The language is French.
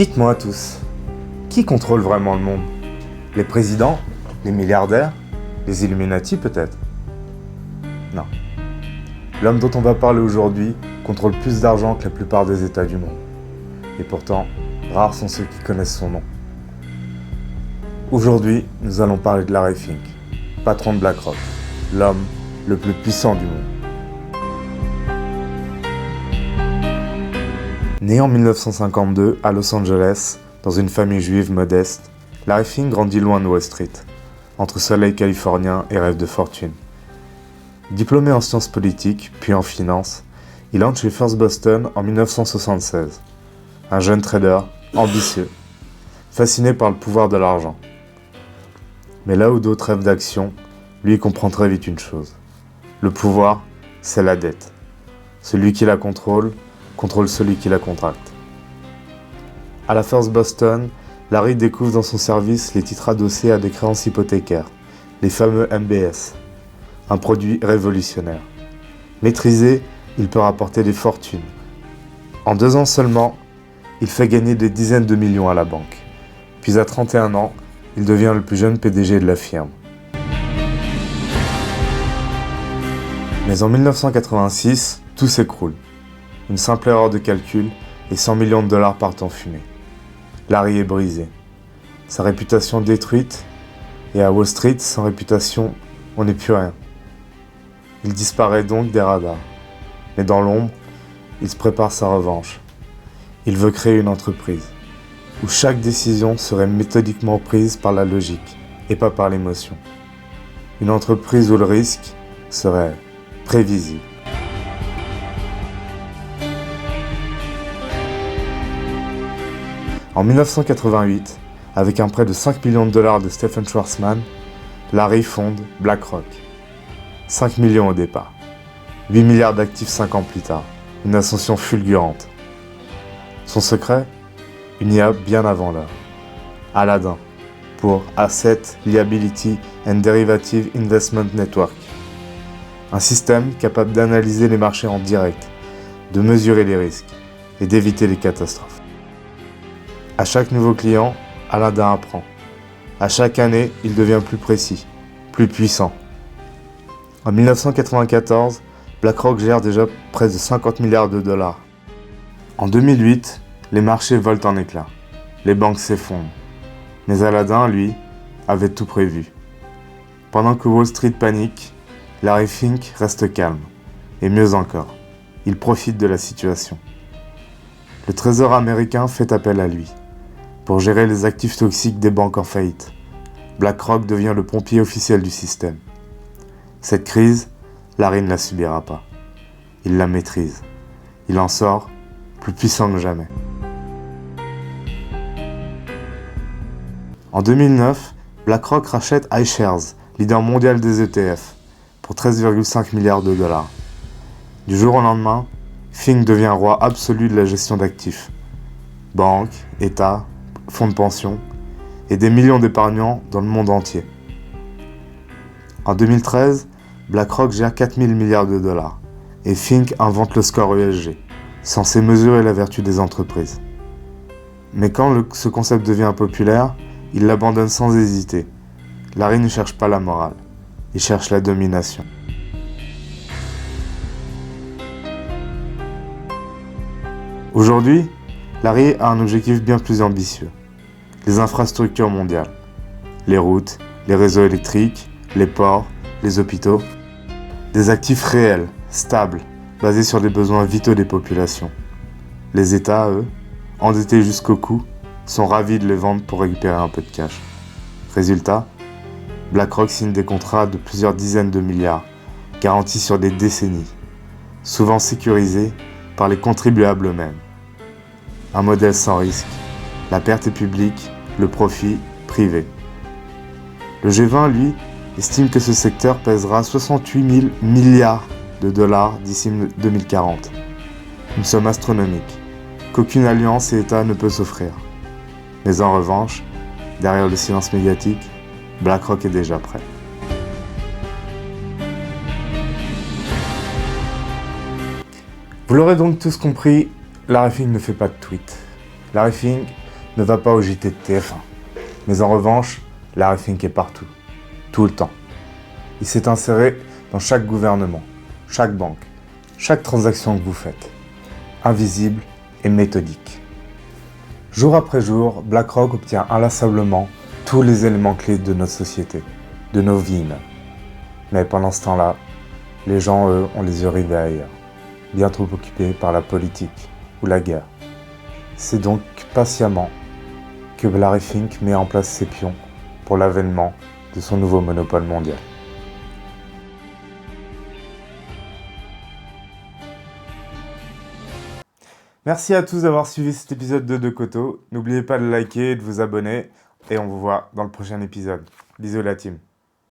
Dites-moi tous, qui contrôle vraiment le monde? Les présidents? Les milliardaires? Les Illuminati peut-être? Non. L'homme dont on va parler aujourd'hui contrôle plus d'argent que la plupart des États du monde. Et pourtant, rares sont ceux qui connaissent son nom. Aujourd'hui, nous allons parler de Larry Fink, patron de BlackRock, l'homme le plus puissant du monde. Né en 1952 à Los Angeles, dans une famille juive modeste, Larry Fink grandit loin de Wall Street, entre soleil californien et rêve de fortune. Diplômé en sciences politiques, puis en finance, il entre chez First Boston en 1976. Un jeune trader, ambitieux, fasciné par le pouvoir de l'argent. Mais là où d'autres rêvent d'action, lui comprend très vite une chose. Le pouvoir, c'est la dette. Celui qui la contrôle celui qui la contracte. À la First Boston, Larry découvre dans son service les titres adossés à des créances hypothécaires, les fameux MBS, un produit révolutionnaire. Maîtrisé, il peut rapporter des fortunes. En 2 ans seulement, il fait gagner des dizaines de millions à la banque. Puis à 31 ans, il devient le plus jeune PDG de la firme. Mais en 1986, tout s'écroule. Une simple erreur de calcul et 100 millions de dollars partent en fumée. Larry est brisé. Sa réputation détruite, et à Wall Street, sans réputation, on n'est plus rien. Il disparaît donc des radars. Mais dans l'ombre, il se prépare sa revanche. Il veut créer une entreprise, où chaque décision serait méthodiquement prise par la logique, et pas par l'émotion. Une entreprise où le risque serait prévisible. En 1988, avec un prêt de 5 millions de dollars de Stephen Schwarzman, Larry fonde BlackRock. 5 millions au départ. 8 milliards d'actifs 5 ans plus tard. Une ascension fulgurante. Son secret? Une IA bien avant l'heure. Aladdin, pour Asset Liability and Derivative Investment Network. Un système capable d'analyser les marchés en direct, de mesurer les risques et d'éviter les catastrophes. À chaque nouveau client, Aladdin apprend. À chaque année, il devient plus précis, plus puissant. En 1994, BlackRock gère déjà près de 50 milliards de dollars. En 2008, les marchés volent en éclats. Les banques s'effondrent. Mais Aladdin, lui, avait tout prévu. Pendant que Wall Street panique, Larry Fink reste calme. Et mieux encore, il profite de la situation. Le Trésor américain fait appel à lui. Pour gérer les actifs toxiques des banques en faillite, BlackRock devient le pompier officiel du système. Cette crise, Larry ne la subira pas. Il la maîtrise. Il en sort plus puissant que jamais. En 2009, BlackRock rachète iShares, leader mondial des ETF, pour 13,5 milliards de dollars. Du jour au lendemain, Fink devient roi absolu de la gestion d'actifs. Banques, États, fonds de pension et des millions d'épargnants dans le monde entier. En 2013, BlackRock gère 4 000 milliards de dollars et Fink invente le score ESG, censé mesurer la vertu des entreprises. Mais quand ce concept devient populaire, il l'abandonne sans hésiter. Larry ne cherche pas la morale, il cherche la domination. Aujourd'hui, Larry a un objectif bien plus ambitieux. Les infrastructures mondiales. Les routes, les réseaux électriques, les ports, les hôpitaux. Des actifs réels, stables, basés sur les besoins vitaux des populations. Les États, eux, endettés jusqu'au cou, sont ravis de les vendre pour récupérer un peu de cash. Résultat, BlackRock signe des contrats de plusieurs dizaines de milliards, garantis sur des décennies, souvent sécurisés par les contribuables eux-mêmes. Un modèle sans risque, la perte est publique, le profit privé. Le G20, lui, estime que ce secteur pèsera 68 000 milliards de dollars d'ici 2040. Une somme astronomique, qu'aucune alliance et État ne peut s'offrir. Mais en revanche, derrière le silence médiatique, BlackRock est déjà prêt. Vous l'aurez donc tous compris, Larry Fink ne fait pas de tweet. Larry Fink, ne va pas au JT de TF1. Mais en revanche, Larry Fink est partout, tout le temps. Il s'est inséré dans chaque gouvernement, chaque banque, chaque transaction que vous faites. Invisible et méthodique. Jour après jour, BlackRock obtient inlassablement tous les éléments clés de notre société, de nos vies même. Mais pendant ce temps-là, les gens, eux, ont les yeux rivés ailleurs, bien trop occupés par la politique ou la guerre. C'est donc patiemment que Larry Fink met en place ses pions pour l'avènement de son nouveau monopole mondial. Merci à tous d'avoir suivi cet épisode de Coteau. N'oubliez pas de liker et de vous abonner. Et on vous voit dans le prochain épisode. Bisous la team.